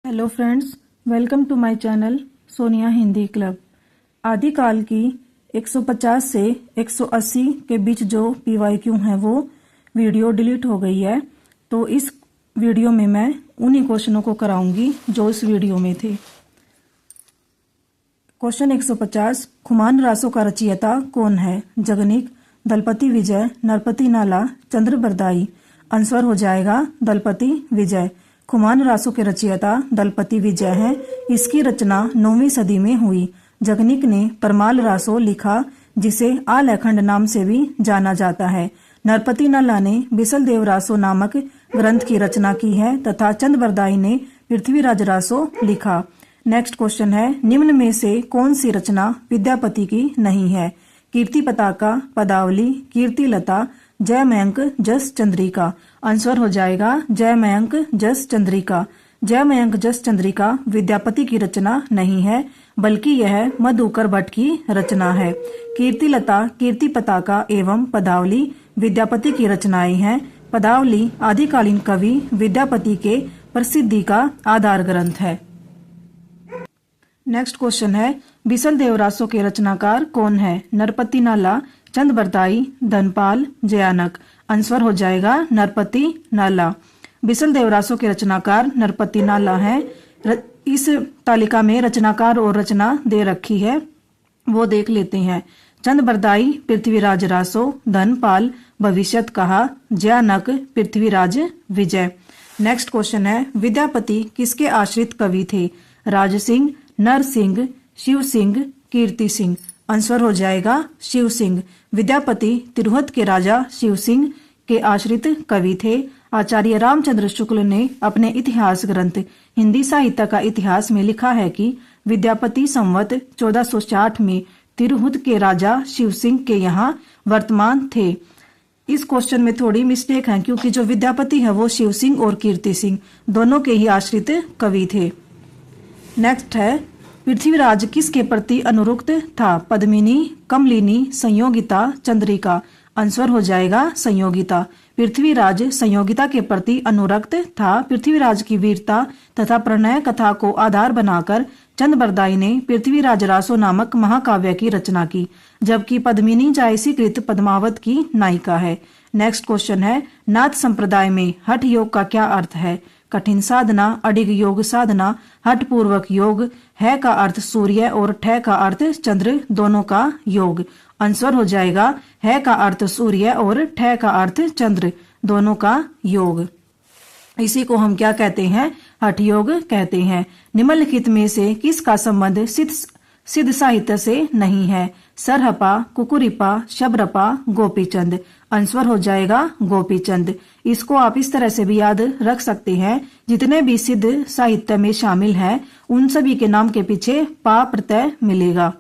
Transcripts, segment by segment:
Hello friends, welcome to my channel Sonia Hindi club. आदिकाल की 150 से 180 के बीच जो PYQ है वो वीडियो डिलीट हो गई है, तो इस वीडियो में मैं उन्हीं क्वेश्चनों को कराऊंगी जो इस वीडियो में थे। क्वेश्चन 150, खुमान रासों का रचयिता कौन है? जगनिक, दलपति विजय, नरपति नाला, चंद्र बरदाई। आंसर हो जाएगा दलपति विजय। खुमान रासों के रचयिता दलपति विजय हैं। इसकी रचना 9वीं सदी में हुई। जगनिक ने परमाल रासो लिखा, जिसे आलेखंड नाम से भी जाना जाता है। नरपति नाला ने बिसल देव रासो नामक ग्रंथ की रचना की है तथा चंद बरदाई ने पृथ्वीराज रासो लिखा। नेक्स्ट क्वेश्चन है, निम्न में से कौन सी रचना विद्यापति की नहीं है? कीर्ति पताका, पदावली, कीर्ति लता, जयमयंक जस चंद्रिका। आंसर हो जाएगा जयमयंक जस चंद्रिका। जयमयंक जस चंद्रिका विद्यापति की रचना नहीं है, बल्कि यह मधुकर भट्ट की रचना है। कीर्ति लता, कीर्ति पताका एवं पदावली विद्यापति की रचनाएं हैं। पदावली आदिकालीन कवि विद्यापति के प्रसिद्धि का आधार ग्रंथ है। नेक्स्ट क्वेश्चन है, बिसल देवरासों के रचनाकार कौन है? नरपति नाला, चंद बरदाई, धनपाल, जयानक। आंसर हो जाएगा नरपति नाला। बिसल देवरासों के रचनाकार नरपति नाला हैं। इस तालिका में रचनाकार और रचना दे रखी है, वो देख लेते हैं। चंद बरदाई पृथ्वीराज रासो, धनपाल भविष्यत कहा, जयानक पृथ्वीराज विजय। नेक्स्ट क्वेश्चन है, विद्यापति किसके आश्रित कवि थे? राज सिंह, नर सिंह, शिव सिंह, कीर्ति सिंह। आंसर हो जाएगा शिव सिंह। विद्यापति तिरहुत के राजा शिव सिंह के आश्रित कवि थे। आचार्य रामचंद्र शुक्ल ने अपने इतिहास ग्रंथ हिंदी साहित्य का इतिहास में लिखा है कि विद्यापति संवत 1460 में तिरहुत के राजा शिव सिंह के यहाँ वर्तमान थे। इस क्वेश्चन में थोड़ी मिस्टेक है, क्योंकि जो विद्यापति है वो शिव सिंह और कीर्ति सिंह दोनों के ही आश्रित कवि थे। नेक्स्ट है, पृथ्वीराज किसके प्रति अनुरक्त था? पद्मिनी, कमलिनी, संयोगिता, चंद्रिका। आंसर हो जाएगा संयोगिता। पृथ्वीराज संयोगिता के प्रति अनुरक्त था। पृथ्वीराज की वीरता तथा प्रणय कथा को आधार बनाकर चंद बरदाई ने पृथ्वीराज रासो नामक महाकाव्य की रचना की, जबकि पद्मिनी जायसीकृत पद्मावत की नायिका है। नेक्स्ट क्वेश्चन है, नाथ संप्रदाय में हठ योग का क्या अर्थ है? कठिन साधना, अडिग योग साधना, हठ पूर्वक योग। है का अर्थ सूर्य और ठे का अर्थ चंद्र दोनों का योग। आंसर हो जाएगा है का अर्थ सूर्य और ठे का अर्थ चंद्र दोनों का योग। इसी को हम क्या कहते हैं? हठ योग कहते हैं। निम्नलिखित में से किसका संबंध सिद्ध साहित्य से नहीं है? सरहपा, कुकुरिपा, शबरपा, गोपीचंद। आंसर हो जाएगा गोपीचंद। इसको आप इस तरह से भी याद रख सकते हैं, जितने भी सिद्ध साहित्य में शामिल हैं उन सभी के नाम के पीछे पा प्रत्यय मिलेगा।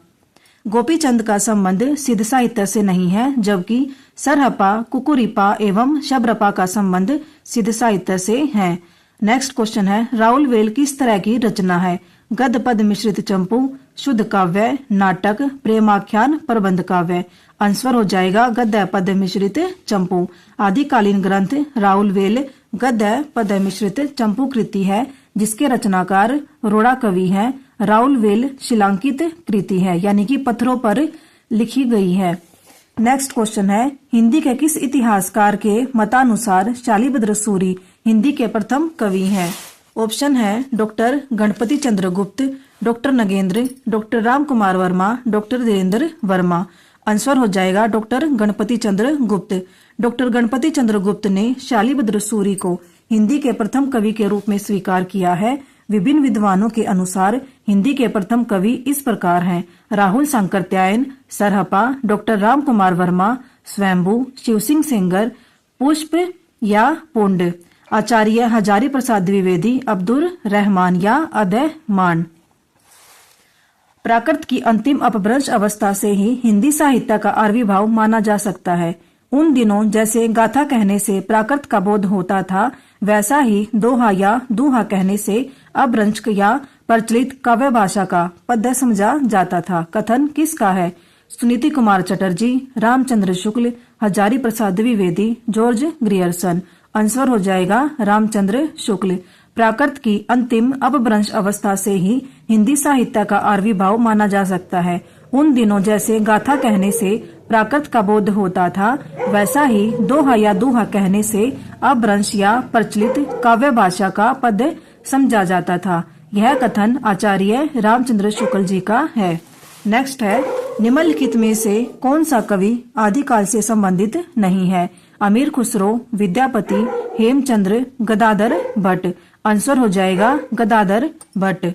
गोपीचंद का संबंध सिद्ध साहित्य से नहीं है, जबकि सरहपा, कुकुरिपा एवं शबरपा का संबंध सिद्ध साहित्य से है। नेक्स्ट क्वेश्चन है, राउल वेल किस तरह की रचना है? गद्य पद मिश्रित चंपू, शुद्ध काव्य, नाटक, प्रेमाख्यान, प्रबंध काव्य। आंसर हो जाएगा गद्य पद मिश्रित चंपू। आदिकालीन ग्रंथ राउल वेल गद्य पद मिश्रित चंपू कृति है, जिसके रचनाकार रोड़ा कवि हैं। राउल वेल शिलांकित कृति है, यानी कि पत्थरों पर लिखी गई है। नेक्स्ट क्वेश्चन है, हिंदी के किस इतिहासकार के मतानुसार शालिभद्र सूरी हिंदी के प्रथम कवि हैं? ऑप्शन है डॉक्टर गणपति चंद्र गुप्त, doctor Nagendra, doctor Ram Kumar Verma, doctor Dhirendra Verma. Answer हो जाएगा डॉक्टर गणपति चंद्र गुप्त। डॉक्टर गणपति चंद्र गुप्त ने शालिभद्र सूरी को हिंदी के प्रथम कवि के रूप में स्वीकार किया है। विभिन्न विद्वानों के अनुसार हिंदी के प्रथम कवि इस प्रकार हैं: राहुल सांकृत्यायन, सरहपा, डॉक्टर राम कुमार वर्मा, स्वयंभू, शिव सिंह सेंगर, पुष्प या पुंड, आचार्य हजारी प्रसाद द्विवेदी, अब्दुल रहमान या अदय मान। प्राकृत की अंतिम अपभ्रंश अवस्था से ही हिंदी साहित्य का आविर्भाव माना जा सकता है। उन दिनों जैसे गाथा कहने से प्राकृत का बोध होता था, वैसा ही दोहा या दूहा कहने से अपभ्रंश या प्रचलित काव्य भाषा का पद्य समझा जाता था। कथन किसका है? Suniti Kumar Chatterjee, Ramchandra Shukla, Hazari Prasad Dwivedi, George Grierson. Answer हो जाएगा रामचंद्र शुक्ल। प्राकृत की अंतिम अपभ्रंश अवस्था से ही हिंदी साहित्य का आविर्भाव माना जा सकता है। उन दिनों जैसे गाथा कहने से प्राकृत का बोध होता था, वैसा ही दोहा या दूहा कहने से अपभ्रंश या प्रचलित काव्य भाषा का पद समझा जाता था। यह कथन आचार्य रामचंद्र शुक्ल जी का है। नेक्स्ट है, निम्नलिखित में से कौन सा कवि आदिकाल से संबंधित नहीं है? अमीर खुसरो, विद्यापति, हेमचंद्र, गदाधर भट्ट। आंसर हो जाएगा गदाधर भट्ट।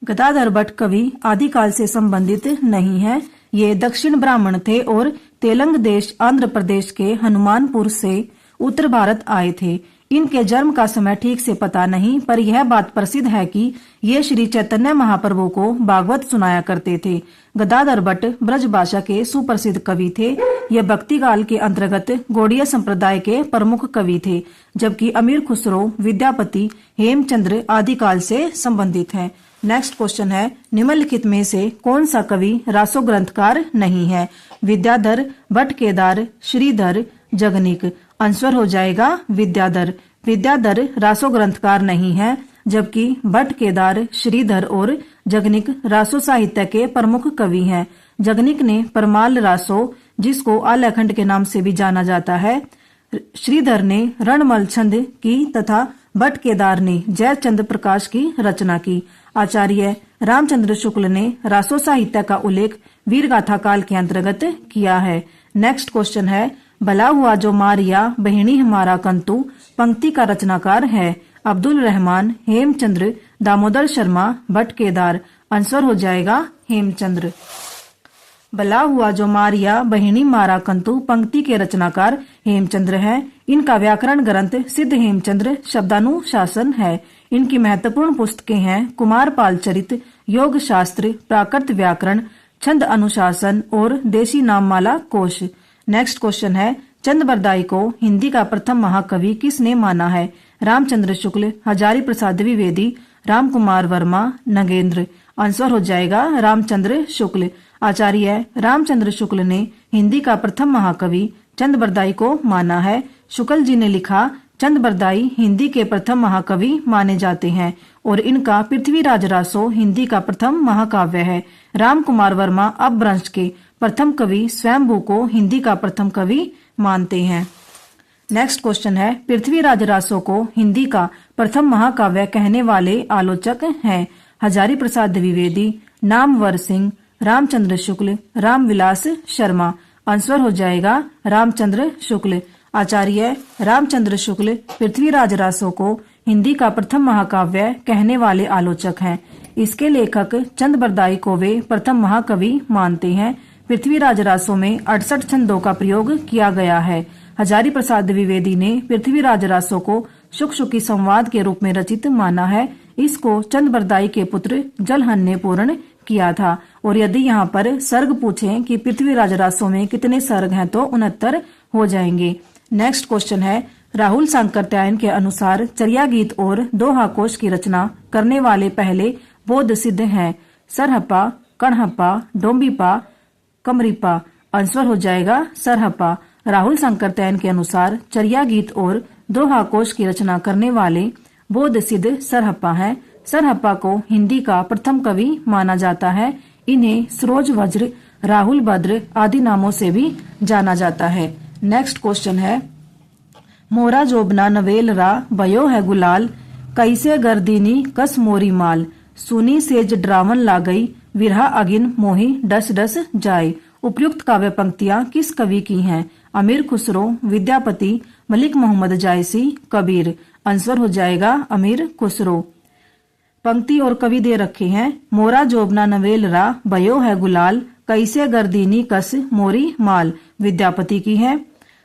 गदाधर भट्ट कवि आदिकाल से संबंधित नहीं है। ये दक्षिण ब्राह्मण थे और तेलंग देश आंध्र प्रदेश के हनुमानपुर से उत्तर भारत आए थे। इनके जन्म का समय ठीक से पता नहीं, पर यह बात प्रसिद्ध है कि ये श्री चैतन्य महाप्रभु को भागवत सुनाया करते थे। गदाधर भट्ट ब्रज भाषा के सुप्रसिद्ध कवि थे। ये भक्ति काल के अंतर्गत गौड़ीय संप्रदाय के प्रमुख कवि थे, जबकि अमीर खुसरो, विद्यापति, हेमचंद्र आदिकाल से संबंधित हैं। नेक्स्ट क्वेश्चन है, निम्नलिखित में से कौन सा कवि रासो ग्रंथकार नहीं है? विद्याधर, भट्ट केदार, श्रीधर, जगनिक। आंसर हो जाएगा विद्याधर। विद्याधर रासो ग्रंथकार नहीं है, जबकि भट्ट केदार, श्रीधर और जगनिक रासो साहित्य के प्रमुख कवि हैं। जगनिक ने परमाल रासो, जिसको आल्याखंड के नाम से भी जाना जाता है, श्रीधर ने रणमल छंद की तथा भट्ट केदार ने जयचंद प्रकाश की रचना की। आचार्य रामचंद्र शुक्ल ने रासो साहित्य का उल्लेख वीरगाथा काल के अंतर्गत किया है। नेक्स्ट क्वेश्चन है, भला हुआ जो मारिया बहिणी हमारा कंतु पंक्ति का रचनाकार है? अब्दुल रहमान, हेमचंद्र, दामोदर शर्मा, भट्ट केदार। आंसर हो जाएगा हेमचंद्र। भला हुआ जो मारिया बहिणी मारा कंतु पंक्ति के रचनाकार हेमचंद्र है। इनका व्याकरण ग्रंथ सिद्ध हेमचंद्र शब्दानुशासन है। इनकी महत्वपूर्ण पुस्तकें हैं कुमार पाल चरित, योग शास्त्र, प्राकृत व्याकरण, छंद अनुशासन और देशी नाममाला कोश। नेक्स्ट क्वेश्चन है, चंद बरदाई को हिंदी का प्रथम महाकवि किसने माना है? रामचंद्र शुक्ल, हजारी प्रसाद द्विवेदी, राम कुमार वर्मा, नगेंद्र। आंसर हो जाएगा रामचंद्र शुक्ल। आचार्य रामचंद्र शुक्ल ने हिंदी का प्रथम महाकवि चंद बरदाई को माना है। शुक्ल जी ने लिखा, चंद बरदाई हिंदी के प्रथम महाकवि माने जाते हैं और इनका पृथ्वीराज रासो हिंदी का प्रथम महाकाव्य है। राम कुमार वर्मा अपभ्रंश के प्रथम कवि स्वयंभू को हिंदी का प्रथम कवि मानते हैं। नेक्स्ट क्वेश्चन है, पृथ्वीराज रासो को हिंदी का प्रथम महाकाव्य कहने वाले आलोचक हैं? हजारी प्रसाद द्विवेदी, नामवर सिंह, रामचंद्र शुक्ल, रामविलास शर्मा। आंसर हो जाएगा रामचंद्र शुक्ल। आचार्य रामचंद्र शुक्ल पृथ्वीराज रासो को हिंदी का प्रथम महाकाव्य कहने वाले आलोचक हैं। इसके लेखक चंद बरदाई को वे प्रथम महाकवि मानते हैं। पृथ्वीराज रासो में 68 छंदों का प्रयोग किया गया है। हजारी प्रसाद द्विवेदी ने पृथ्वीराज रासो को शुक शुकी संवाद के रूप में रचित माना है। इसको चंद बरदाई के पुत्र जलहन ने पूर्ण किया था। और यदि यहाँ पर सर्ग पूछें कि पृथ्वीराज रासो में कितने सर्ग हैं तो 69 हो जाएंगे। नेक्स्ट क्वेश्चन है, राहुल सांकृत्यायन के अनुसार चर्या गीत और दोहा कोश की रचना करने वाले पहले बौद्ध सिद्ध हैं? सरहप्पा, कणहप्पा, डोम्बिपा, कमरिपा। आंसर हो जाएगा सरहप्पा। राहुल सांकृत्यायन के अनुसार चर्या गीत और दोहा कोश की रचना करने वाले बौद्ध सिद्ध सरहप्पा हैं। सरहप्पा को हिंदी का प्रथम कवि माना जाता है। इन्हें सरोज वज्र, राहुल भद्र आदि नामों से भी जाना जाता है। नेक्स्ट क्वेश्चन है, मोरा जोबना नवेल रा भयो है गुलाल, कैसे गर्दीनी कस मोरी माल, सुनी सेज ड्रावन ला गई, विरहा अगिन मोही डस डस जाए। उपयुक्त काव्य पंक्तियां किस कवि की हैं? अमीर खुसरो, विद्यापति, मलिक मोहम्मद जायसी, कबीर। आंसर हो जाएगा अमीर खुसरो। पंक्ति और कवि दे रखे हैं, मोरा जोबना नवेल रा भयो है गुलाल, कैसे गर्दीनी कस मोरी माल, विद्यापति की है।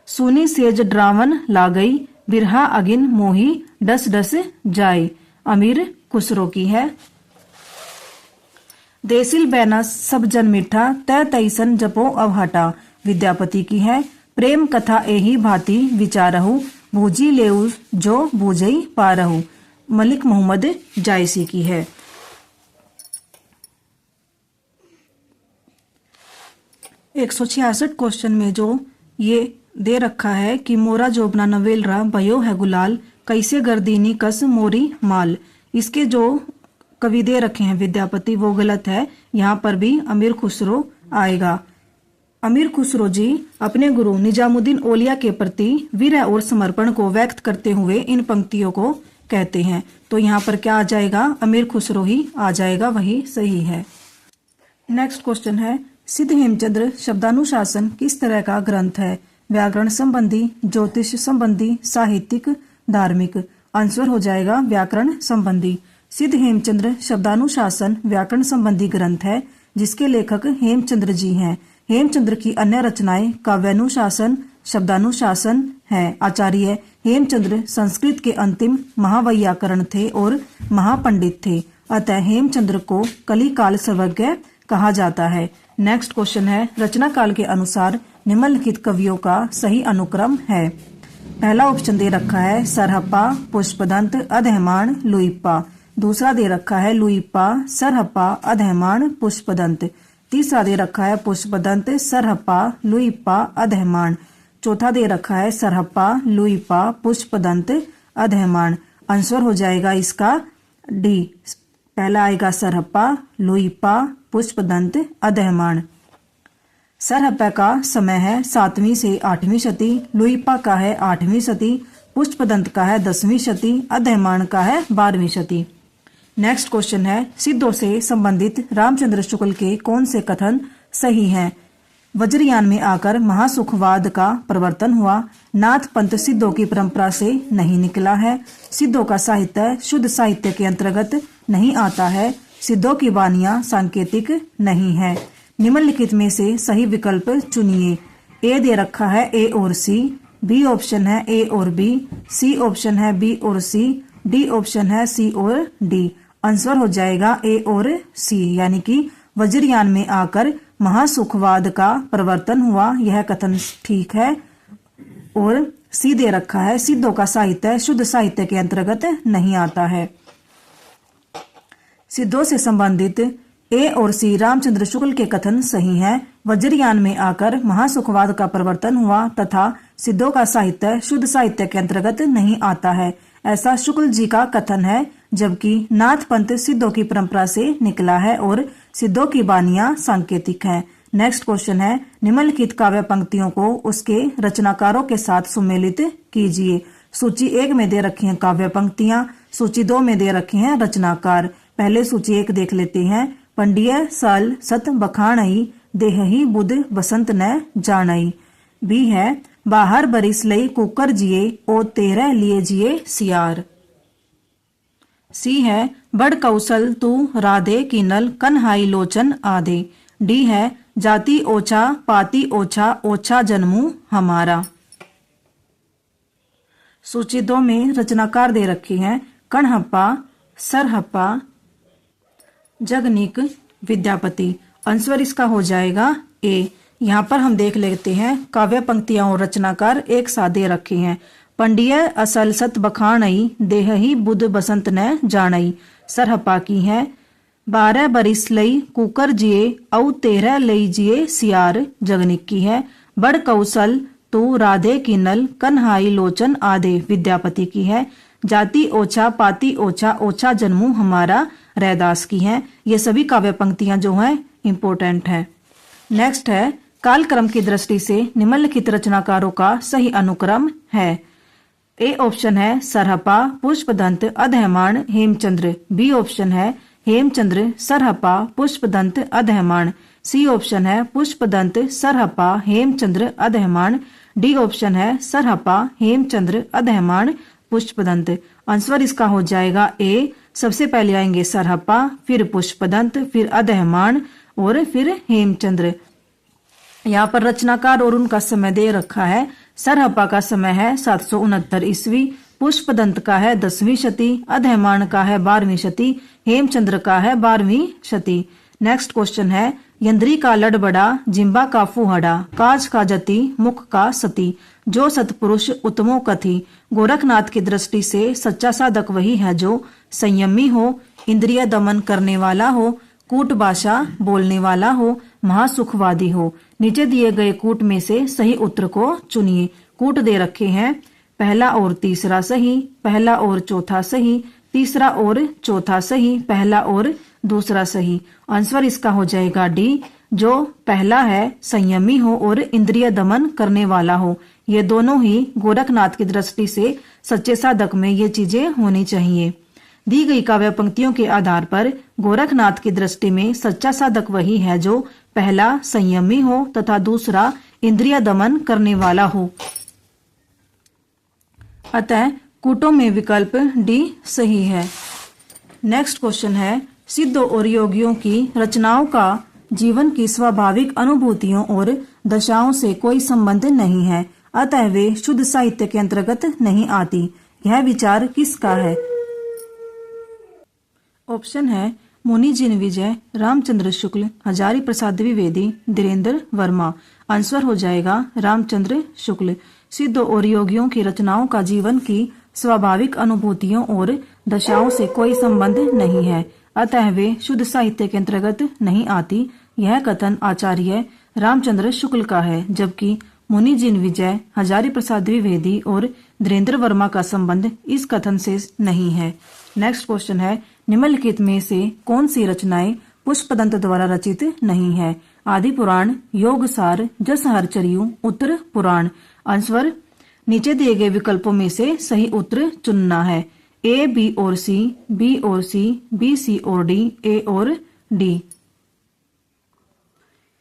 सुनी सेज ड्रावन ला गई, बिरहा अगिन मोही डस डस जाए, अमीर खुसरो की है। देसिल बैना सब जन मीठा, तय तैसन जपो अवहटा, विद्यापति की है। प्रेम कथा एही भांति विचारहु, बूझी लेउ जो बूझई पारहु, मलिक मोहम्मद जायसी की है। 166 क्वेश्चन में जो ये दे रखा है कि मोरा जोबना नवेल रा भयो है गुलाल, कैसे गर्दीनी कस मोरी माल। इसके जो कवि दे रखे हैं विद्यापति वो गलत है, यहाँ पर भी अमीर खुसरो आएगा। अमीर खुसरो जी अपने गुरु निजामुद्दीन औलिया के प्रति विरह और समर्पण को व्यक्त करते हुए इन पंक्तियों को कहते हैं। तो यहाँ पर क्या आ जाएगा, अमीर खुसरो ही आ जाएगा, वही सही है। नेक्स्ट क्वेश्चन है, सिद्ध हेमचंद्र शब्दानुशासन किस तरह का ग्रंथ है? व्याकरण संबंधी, ज्योतिष संबंधी, साहित्यिक, धार्मिक। आंसर हो जाएगा व्याकरण संबंधी। सिद्ध हेमचंद्र शब्दानुशासन व्याकरण संबंधी ग्रंथ है जिसके लेखक हेमचंद्र जी हैं। हेमचंद्र की अन्य रचनाएं काव्यानुशासन, शब्दानुशासन है। आचार्य हेमचंद्र संस्कृत के अंतिम महावैयाकरण थे और महापंडित थे, अतः हेमचंद्र को कलिकाल सर्वज्ञ कहा जाता है। नेक्स्ट क्वेश्चन है, रचना काल के अनुसार निम्नलिखित कवियों का सही अनुक्रम है। पहला ऑप्शन दे रखा है सरहप्पा, पुष्पदंत, अधैमाण, लुइप्पा। दूसरा दे रखा है लुइप्पा, सरहप्पा, अधैमाण, पुष्पदंत। तीसरा दे रखा है पुष्पदंत, सरहप्पा, लुइप्पा, अधैमाण। चौथा दे रखा है सरहप्पा, लुइप्पा, पुष्पदंत, अधैमाण। आंसर हो जाएगा इसका डी। पहला आएगा सरहप्पा, लुइप्पा, पुष्पदंत, अधैमाण। सरहप्पा का समय है 7वीं से 8वीं शती, लुइप्पा का है 8वीं शती, पुष्पदंत का है 10वीं शती, अधैमाण का है 12वीं शती। नेक्स्ट क्वेश्चन है, सिद्धों से संबंधित रामचंद्र शुक्ल के कौन से कथन सही हैं? वज्रयान में आकर महासुखवाद का प्रवर्तन हुआ। नाथ पंथ सिद्धों की परंपरा से नहीं निकला है। सिद्धों का साहित्य शुद्ध साहित्य के अंतर्गत नहीं आता है। सिद्धों की वानियां सांकेतिक नहीं है। निम्नलिखित में से सही विकल्प चुनिए। ए दे रखा है ए और सी, बी ऑप्शन है ए और बी, सी ऑप्शन है बी और सी, डी ऑप्शन है सी और डी। आंसर हो जाएगा ए और सी, यानी कि वज्रयान में आकर महासुखवाद का प्रवर्तन हुआ, यह कथन ठीक है। और सी दे रखा है सिद्धों का साहित्य शुद्ध साहित्य के अंतर्गत नहीं आता है। सिद्धों से संबंधित ए और सी रामचंद्र शुक्ल के कथन सही हैं। वज्रयान में आकर महासुखवाद का प्रवर्तन हुआ तथा सिद्धों का साहित्य शुद्ध साहित्य के अंतर्गत नहीं आता है, ऐसा शुक्ल जी का कथन है। जबकि नाथ पंथ सिद्धों की परंपरा से निकला है और सिद्धों की वानियां सांकेतिक हैं। नेक्स्ट क्वेश्चन है, निम्नलिखित काव्य पंक्तियों को उसके रचनाकारों के साथ सुमेलित कीजिए। सूची 1 में दे रखी हैं काव्य पंक्तियां, सूची 2 में दे रखे हैं रचनाकार। पहले सूची 1 देख लेते हैं। पंडिय सल सत बखाणई, देहही बुध बसंत न जानई। बी है बाहर बरिस लई कुकर जिए, ओ 13 लिए जिए सियार। सी है बड़ कौशल तू राधे कीनल, कन्हाई लोचन आधे। डी है जाति ओछा पाती ओछा, ओछा जन्मू हमारा। सूची 2 में रचनाकार दे रखे हैं कणहप्पा, सरहप्पा, जगनिक, विद्यापति। आंसर इसका हो जाएगा ए। यहाँ पर हम देख लेते हैं काव्य पंक्तियां और रचनाकार एक साथ दे रखे हैं। पंडिय असल सत बखाणई, देहही बुध बसंत न जानई। सरहप्पा की है 12 बरिस लई कुकर जिए, औ 13 लई जिए सियार। जगनिक की है बड़ कौशल तू राधे कीनल, कन्हाई लोचन आधे। विद्यापति की है जाति ओछा पाती ओछा, ओछा जन्मू हमारा। रैदास की है। ये सभी काव्य पंक्तियां जो हैं इम्पोर्टेंट है। नेक्स्ट है, कालक्रम की दृष्टि से निम्नलिखित रचनाकारों का सही अनुक्रम है। ए ऑप्शन है सरहप्पा, पुष्पदंत, अधैमाण, हेमचंद्र। बी ऑप्शन है हेमचंद्र, सरहप्पा, पुष्पदंत, अधैमाण। सी ऑप्शन है पुष्पदंत, सरहप्पा, हेमचंद्र, अधैमाण। डी ऑप्शन है सरहप्पा, हेमचंद्र, अधैमाण, पुष्पदंत। आंसर इसका हो जाएगा ए। सबसे पहले आएंगे सरहप्पा, फिर पुष्पदंत, फिर अधैमाण और फिर हेमचंद्र। यहाँ पर रचनाकार और उनका समय दे रखा है। सरहप्पा का समय है 769 ईस्वी, पुष्पदंत का है 10वीं शती, अधैमाण का है 12वीं शती, हेमचंद्र का है 12वीं शती। नेक्स्ट क्वेश्चन है, यंद्री का लड़बड़ा, जिम्बा का फुहड़ा, काज का जति, मुख का सती, जो सतपुरुष उत्तमों कथी। गोरखनाथ की दृष्टि से सच्चा साधक वही है जो संयमी हो, इंद्रिय दमन करने वाला हो, कूट भाषा बोलने वाला हो, महासुखवादी हो। नीचे दिए गए कूट में से सही उत्तर को चुनिए। कूट दे रखे हैं पहला और तीसरा सही, पहला और चौथा सही, तीसरा और चौथा सही, पहला और दूसरा सही। आंसर इसका हो जाएगा डी। जो पहला है संयमी हो और इंद्रिय दमन करने वाला हो। ये दोनों ही गोरखनाथ की दृष्टि से सच्चे साधक में ये चीजें होनी चाहिए। दी गई काव्य पंक्तियों के आधार पर गोरखनाथ की दृष्टि में सच्चा साधक वही है जो पहला संयमी हो तथा दूसरा इंद्रिय दमन करने वाला हो। अतः कूटों में विकल्प डी सही है। नेक्स्ट क्वेश्चन है, सिद्धों और योगियों की रचनाओं का जीवन की स्वाभाविक अनुभूतियों और दशाओं से कोई संबंध नहीं है, अतः वे शुद्ध साहित्य के अंतर्गत नहीं आती। यह विचार किसका है? ऑप्शन है मुनि जिन विजय, रामचंद्र शुक्ल, हजारी प्रसाद द्विवेदी, धीरेन्द्र वर्मा। आंसर हो जाएगा रामचंद्र शुक्ल। सिद्धों और योगियों की रचनाओं का जीवन की स्वाभाविक अनुभूतियों और दशाओं से कोई संबंध नहीं है, अतः वे शुद्ध साहित्य के अंतर्गत नहीं आती। यह कथन आचार्य रामचंद्र शुक्ल का है, जबकि मुनि जिन विजय, हजारी प्रसाद द्विवेदी और धीरेन्द्र वर्मा का संबंध इस कथन से नहीं है। नेक्स्ट क्वेश्चन है, निम्नलिखित में से कौन सी रचनाएं पुष्पदंत द्वारा रचित नहीं है? आदि पुराण, योगसार, जसहरचर्यू, उत्तर पुराण। आंसर नीचे दिए गए विकल्पों में से सही उत्तर चुनना है। ए, बी और सी, बी और सी, बी, सी और डी, ए और डी।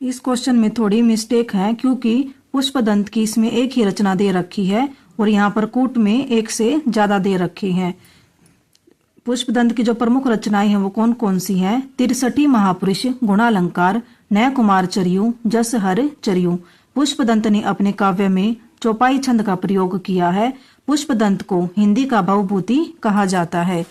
इस क्वेश्चन में थोड़ी मिस्टेक है क्योंकि पुष्पदंत की इसमें एक ही रचना दे रखी है और यहाँ पर कूट में एक से ज्यादा दे रखी है। पुष्पदंत की जो प्रमुख रचनाएं हैं वो कौन कौन सी हैं? 63 महापुरुष, गुणालंकार, नय कुमार चर्यू, जसहर चर्यू। पुष्पदंत ने अपने काव्य में चौपाई छंद का प्रयोग किया है। पुष्पदंत को हिंदी का भवभूति कहा जाता है।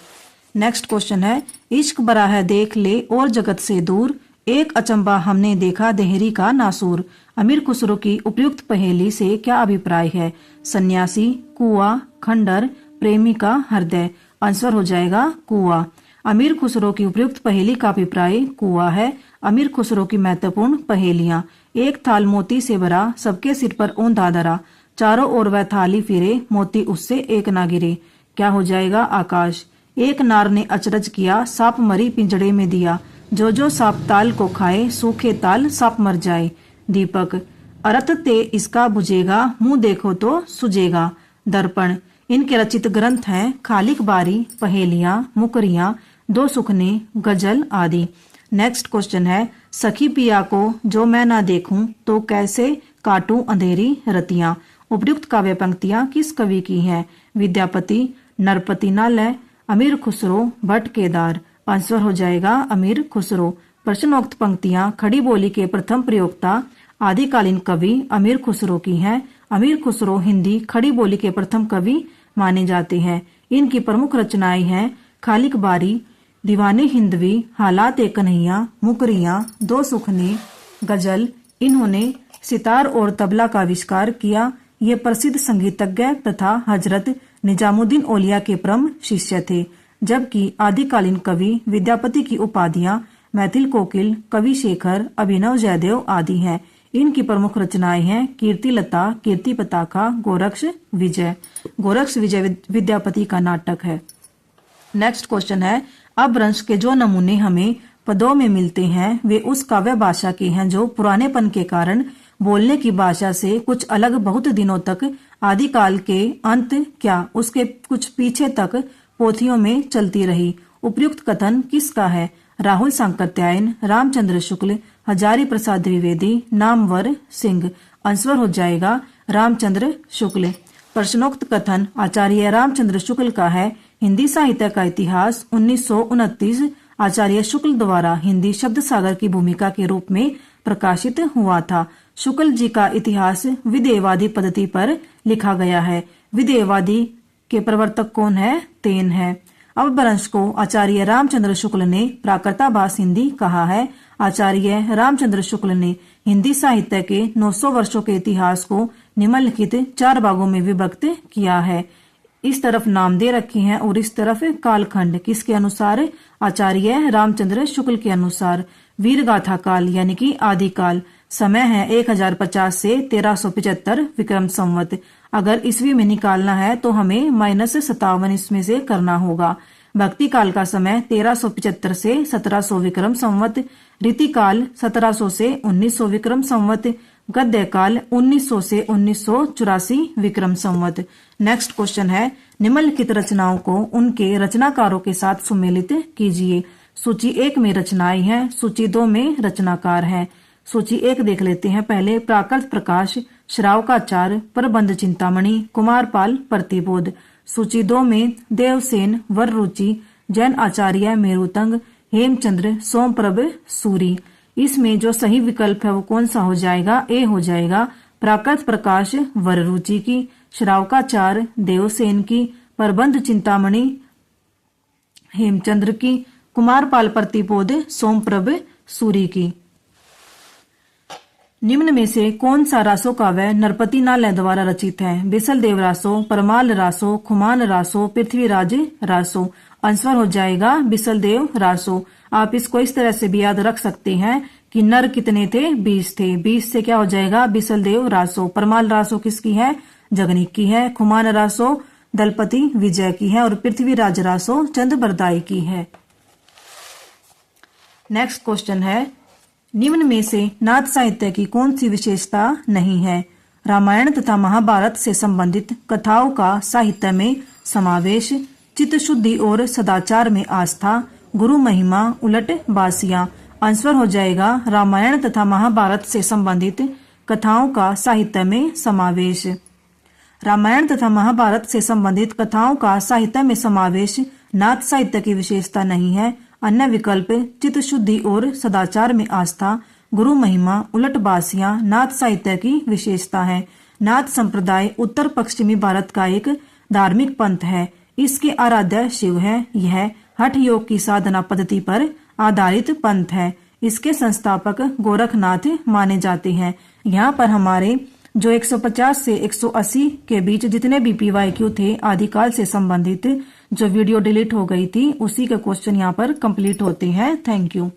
नेक्स्ट क्वेश्चन है, इश्क बरा है देख ले और जगत से दूर, एक अचंबा हमने देखा देहरी का नासूर। अमीर खुसरो की उपयुक्त पहेली से क्या अभिप्राय है? सन्यासी, कुआं, खंडर, प्रेमी का हृदय। आंसर हो जाएगा कुआं। अमीर खुसरो की उपयुक्त पहेली का अभिप्राय कुआं है। अमीर खुसरो की महत्वपूर्ण पहेलियां, एक थाल मोती से भरा, सबके सिर पर औंधा धरा, चारों ओर वह थाली फिरे, मोती उससे एक ना गिरे। क्या हो जाएगा? आकाश। एक नार ने अचरज किया, सांप मरी पिंजड़े में दिया, जो जो सांप ताल को खाए, सूखे ताल सांप मर जाए। दीपक। अरत ते इसका बुझेगा, मुंह देखो तो सुझेगा। दर्पण। इनके रचित ग्रंथ हैं खालिक बारी, पहेलियां, मुकरियां, दो सुखने, गजल आदि। नेक्स्ट क्वेश्चन है, सखी पिया को जो मैं ना देखूं तो कैसे काटूं अंधेरी रतियां। उपयुक्त काव्य पंक्तियां किस कवि की हैं? विद्यापति, नरपति नालय, अमीर खुसरो, भट्ट केदार। आंसर हो जाएगा अमीर खुसरो। प्रश्नोक्त पंक्तियां खड़ी बोली के प्रथम प्रयोक्ता आदिकालीन कवि अमीर खुसरो की हैं। अमीर खुसरो हिंदी खड़ी बोली के प्रथम कवि माने जाते हैं। इनकी प्रमुख रचनाएं हैं खालिक बारी, दीवाने हिंदवी, हालात ए कन्हैया, मुकरियां, दो सुखने, गजल। इन्होंने सितार और तबला का आविष्कार किया। ये प्रसिद्ध संगीतज्ञ तथा हजरत निजामुद्दीन औलिया के परम शिष्य थे। जबकि आदिकालीन कवि विद्यापति की उपाधियां मैथिल कोकिल, कवि शेखर, अभिनव जयदेव आदि हैं। इनकी प्रमुख रचनाएं हैं कीर्ति लता, कीर्ति पताका, गोरक्ष विजय। गोरक्ष विजय विद्यापति का नाटक है। नेक्स्ट क्वेश्चन है, अपभ्रंश के जो नमूने हमें पदों में मिलते हैं वे उस काव्य भाषा के हैं जो पुरानेपन के कारण बोलने की भाषा से कुछ अलग बहुत दिनों तक, आदिकाल के अंत क्या उसके कुछ पीछे तक पोथियों में चलती रही। उपयुक्त कथन किसका है? राहुल सांकृत्यायन, रामचंद्र शुक्ल, हजारी प्रसाद द्विवेदी, नामवर सिंह। आंसर हो जाएगा रामचंद्र शुक्ल। प्रश्नोक्त कथन आचार्य रामचंद्र शुक्ल का है। हिंदी साहित्य का इतिहास 1929 आचार्य शुक्ल द्वारा हिंदी शब्द सागर की भूमिका के रूप में प्रकाशित हुआ था। शुक्ल जी का इतिहास विदेयवादी पद्धति पर लिखा गया है। विदेयवादी के प्रवर्तक कौन है? तेन है। अपभ्रंश को आचार्य रामचंद्र शुक्ल ने प्राकृताभास हिंदी कहा है। आचार्य रामचंद्र शुक्ल ने हिंदी साहित्य के 900 वर्षों के इतिहास को निम्नलिखित 4 भागों में विभक्त किया है। इस तरफ नाम दे रखे हैं और इस तरफ कालखंड। किसके अनुसार? आचार्य रामचंद्र शुक्ल के अनुसार। वीर गाथा काल यानी कि आदिकाल, समय है 1050 से 1375 विक्रम संवत। अगर ईस्वी में निकालना है तो हमें -57 इसमें से करना होगा। भक्ति काल का समय 1375 से 1700 विक्रम संवत, रीति काल 1700 से 1900 विक्रम संवत, गद्य काल 1900 से 1984 विक्रम संवत। नेक्स्ट क्वेश्चन है, निम्नलिखित रचनाओं को उनके रचनाकारों के साथ सुमेलित कीजिए। सूची 1 में रचनाएं हैं, सूची 2 में रचनाकार हैं। सूची 1 देख लेते हैं। पहले प्राकृत प्रकाश, श्रावकाचार, प्रबंध चिंतामणि, कुमारपाल प्रतिबोध। सूची 2 में देवसेन, वररुचि, जैन आचार्य, मेरुतंग, हेमचंद्र, सोमप्रभ, सूरी। इसमें जो सही विकल्प है वो कौन सा हो जाएगा? ए हो जाएगा। प्राकृत प्रकाश वररुचि की, श्रावकाचार देवसेन की, प्रबंध चिंतामणि हेमचंद्र की, कुमारपाल प्रतिबोध सोमप्रभ सूरी की। निम्न में से कौन सा रासो काव्य नरपति नालय द्वारा रचित है? बिसलदेव रासो, परमाल रासो, खुमान रासो, पृथ्वीराज रासो। आंसर हो जाएगा बिसलदेव रासो। आप इसको इस तरह से भी याद रख सकते हैं कि नर कितने थे? 20 थे। 20 से क्या हो जाएगा? बिसलदेव रासो। परमाल रासो किसकी है? जगनिक की है। खुमान रासो दलपति विजय की है और पृथ्वीराज रासो चंद बरदाई की है। नेक्स्ट क्वेश्चन है, निम्न में से नाथ साहित्य की कौन सी विशेषता नहीं है? रामायण तथा महाभारत से संबंधित कथाओं का साहित्य में समावेश, चित्त शुद्धि और सदाचार में आस्था, गुरु महिमा उलट बासियां। आंसर हो जाएगा रामायण तथा महाभारत से संबंधित कथाओं का साहित्य में समावेश। रामायण तथा महाभारत से संबंधित कथाओं का साहित्य में समावेश नाथ साहित्य की विशेषता नहीं है। अन्य विकल्प चित्त शुद्धि और सदाचार में आस्था, गुरु महिमा उलट बासियां नाथ साहित्य की विशेषता है। नाथ संप्रदाय उत्तर पश्चिमी भारत का एक धार्मिक पंथ है। इसके आराध्य शिव है। यह हठ योग की साधना पद्धति पर आधारित पंथ है। इसके संस्थापक गोरखनाथ माने जाते हैं। यहाँ पर हमारे जो 150 से 180 के बीच जितने भी PYQ थे आदिकाल से संबंधित, जो वीडियो डिलीट हो गई थी, उसी के क्वेश्चन यहाँ पर कंप्लीट होते हैं। Thank you.